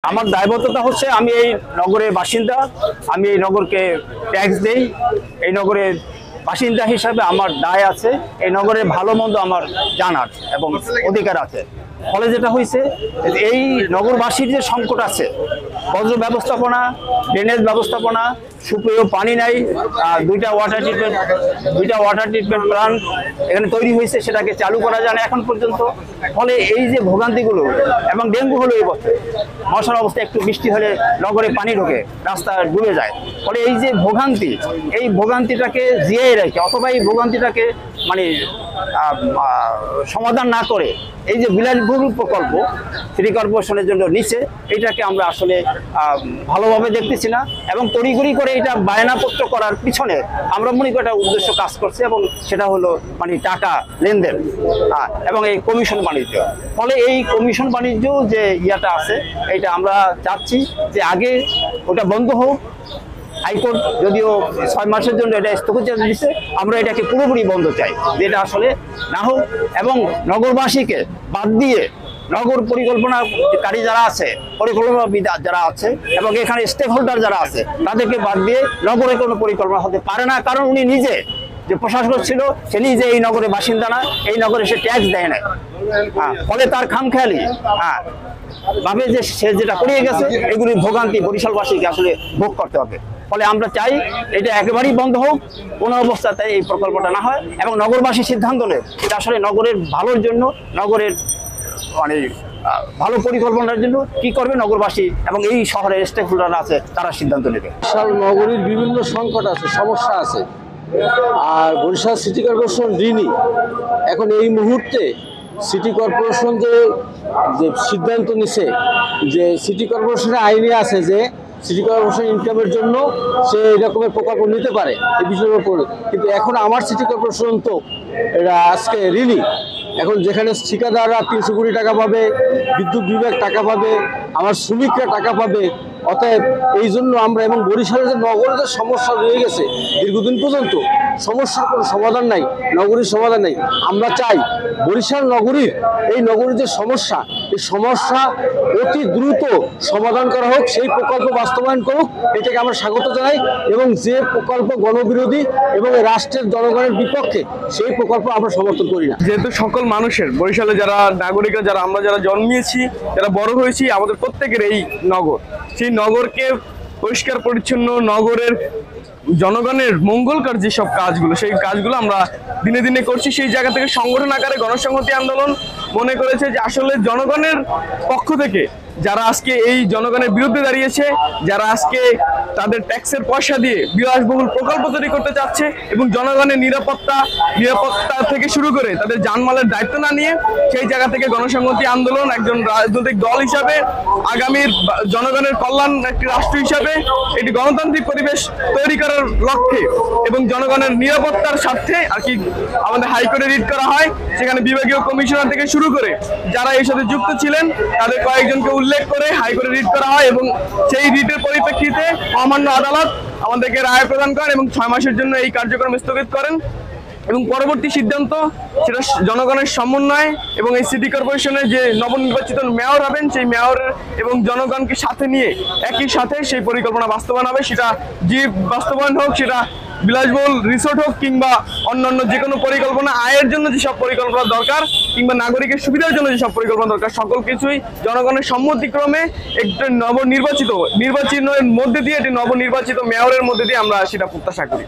আমার দায়বদ্ধতা হচ্ছে আমি এই নগরের বাসিন্দা, আমি এই নগরকে ট্যাক্স দেই। এই নগরের বাসিন্দা হিসাবে আমার দায় আছে, এই নগরের ভালো মন্দ আমার জানার এবং অধিকার আছে। ফলে যেটা হয়েছে, এই নগরবাসীর যে সংকট আছে, বজ্র ব্যবস্থাপনা, ড্রেনেজ ব্যবস্থাপনা, সুপেয় পানি নাই, দুইটা ওয়াটার ট্রিটমেন্ট প্ল্যান্ট এখানে তৈরি হয়েছে, সেটাকে চালু করা যায় না এখন পর্যন্ত। ফলে এই যে ভোগান্তিগুলো, এবং ডেঙ্গু হলো এই বছর, মশার অবস্থা একটু বৃষ্টি হলে নগরে পানি ঢোকে, রাস্তা ডুবে যায়। ফলে এই যে ভোগান্তি, এই ভোগান্তিটাকে জিয়ে রেখে অথবা এই ভোগান্তিটাকে মানে সমাধান না করে এই যে বিলাসবহুল প্রকল্প সিটি কর্পোরেশনের জন্য নিচে, এটাকে আমরা আসলে ভালোভাবে দেখতেছি না। এবং তড়িঘড়ি করে এটা বায়নাপত্র করার পিছনে আমরা মনে করি একটা উদ্দেশ্য কাজ করছে, এবং সেটা হলো মানে টাকা লেনদেন এবং এই কমিশন বাণিজ্য। ফলে এই কমিশন বাণিজ্য যে ইয়াটা আছে, এটা আমরা চাচ্ছি যে আগে ওটা বন্ধ হোক। হাইকোর্ট যদিও 6 মাসের জন্য এটা স্থগিত দিচ্ছে, আমরা এটাকে পুরোপুরি বন্ধ চাই, যেটা আসলে না হোক। এবং নগরবাসীকে বাদ দিয়ে নগর পরিকল্পনাকারী যারা আছে, পরিকল্পনাবিদ যারা আছে, এবং এখানে স্টেক হোল্ডার যারা আছে, তাদেরকে বাদ দিয়ে নগরে কোনো পরিকল্পনা হতে পারে না। কারণ উনি নিজে যে প্রশাসক ছিল, সে নিজে এই নগরের বাসিন্দা না, এই নগরে সে ট্যাক্স দেয় না। ফলে তার খামখেয়ালি ভাবে যে সে যেটা করিয়ে গেছে, এগুলির ভোগান্তি বরিশালবাসীকে আসলে ভোগ করতে হবে। ফলে আমরা চাই এটা একেবারেই বন্ধ হোক, কোনো অবস্থাতে এই প্রকল্পটা না হয়, এবং নগরবাসী সিদ্ধান্ত নেয় এটা আসলে নগরের ভালোর জন্য, নগরের মানে ভালো পরিকল্পনার জন্য কি করবে নগরবাসী এবং এই শহরের স্টেক হোল্ডাররা আছে, তারা সিদ্ধান্ত নেবে। বরিশাল নগরীর বিভিন্ন সংকট আছে, সমস্যা আছে, আর বরিশাল সিটি কর্পোরেশন ঋণী। এখন এই মুহূর্তে সিটি কর্পোরেশন যে সিদ্ধান্ত নিছে, যে সিটি কর্পোরেশনের আইনে আছে যে সিটি কর্পোরেশন ইনকামের জন্য সে এই রকমের প্রকল্প নিতে পারে এই বিষয়ের উপরে, কিন্তু এখন আমার সিটি কর্পোরেশন তো এটা আজকে ঋণী। এখন যেখানে ঠিকাদাররা 300 কোটি টাকা পাবে, বিদ্যুৎ বিভাগ টাকা পাবে, আমার শ্রমিকরা টাকা পাবে। অতএব এই জন্য আমরা, এবং বরিশালের যে নগরের যে সমস্যা রয়ে গেছে দীর্ঘদিন পর্যন্ত, সমস্যার কোনো সমাধান নাই, নগরীর সমাধান নাই। আমরা চাই বরিশাল নগরীর এই নগরীর যে সমস্যা, এই সমস্যা অতি দ্রুত সমাধান করা হোক, সেই প্রকল্প বাস্তবায়ন করুক, এটাকে আমরা স্বাগত জানাই। এবং যে প্রকল্প গণবিরোধী এবং রাষ্ট্রের জনগণের বিপক্ষে, সেই প্রকল্প আমরা সমর্থন করি না। যেহেতু সকল মানুষের, বরিশালে যারা নাগরিকরা, যারা আমরা যারা জন্মিয়েছি, যারা বড় হয়েছি, আমাদের প্রত্যেকের এই নগর, সেই নগরকে পরিষ্কার পরিচ্ছন্ন, নগরের জনগণের মঙ্গলকর যেসব কাজগুলো, সেই কাজগুলো আমরা দিনে দিনে করছি। সেই জায়গা থেকে সংগঠন আকারে গণসংহতি আন্দোলন মনে করেছে যে আসলে জনগণের পক্ষ থেকে যারা আজকে এই জনগণের বিরুদ্ধে দাঁড়িয়েছে, যারা আজকে তাদের ট্যাক্সের পয়সা দিয়ে বিলাসবহুল প্রকল্প তৈরি করতে চাচ্ছে, এবং জনগণের নিরাপত্তা থেকে শুরু করে তাদের জানমালের দায়িত্ব না নিয়ে, সেই জায়গা থেকে গণসংহতি আন্দোলন একজন রাজনৈতিক দল হিসাবে, আগামীর জনগণের কল্যাণ একটি রাষ্ট্র হিসাবে একটি গণতান্ত্রিক পরিবেশ তৈরি করার লক্ষ্যে এবং জনগণের নিরাপত্তার স্বার্থে আর কি আমাদের হাইকোর্টে রিট করা হয়। সেখানে বিভাগীয় কমিশনার থেকে শুরু করে যারা এর সাথে যুক্ত ছিলেন, তাদের কয়েকজনকে উল্লেখ করে হাইকোর্টে রিট করা হয়, এবং সেই রিটের পরিপ্রেক্ষিতে মহামান্য আদালত আমাদেরকে রায় প্রদান করেন এবং 6 মাসের জন্য এই কার্যক্রম স্থগিত করেন। এবং পরবর্তী সিদ্ধান্ত সেটা জনগণের সমন্বয় এবং এই সিটি কর্পোরেশনের যে নবনির্বাচিত মেয়র হবেন, সেই মেয়রের এবং জনগণকে সাথে নিয়ে একই সাথে সেই পরিকল্পনা বাস্তবায়ন হবে। সেটা যে বাস্তবায়ন হোক, সেটা বিলাসবহুল রিসোর্ট হোক, কিংবা অন্যান্য যে কোনো পরিকল্পনা, আয়ের জন্য যেসব পরিকল্পনা দরকার, কিংবা নাগরিকের সুবিধার জন্য যেসব পরিকল্পনা দরকার, সকল কিছুই জনগণের সম্মতিক্রমে একটি নির্বাচনের মধ্যে দিয়ে, একটি নবনির্বাচিত মেয়রের মধ্যে দিয়ে আমরা সেটা প্রত্যাশা করি।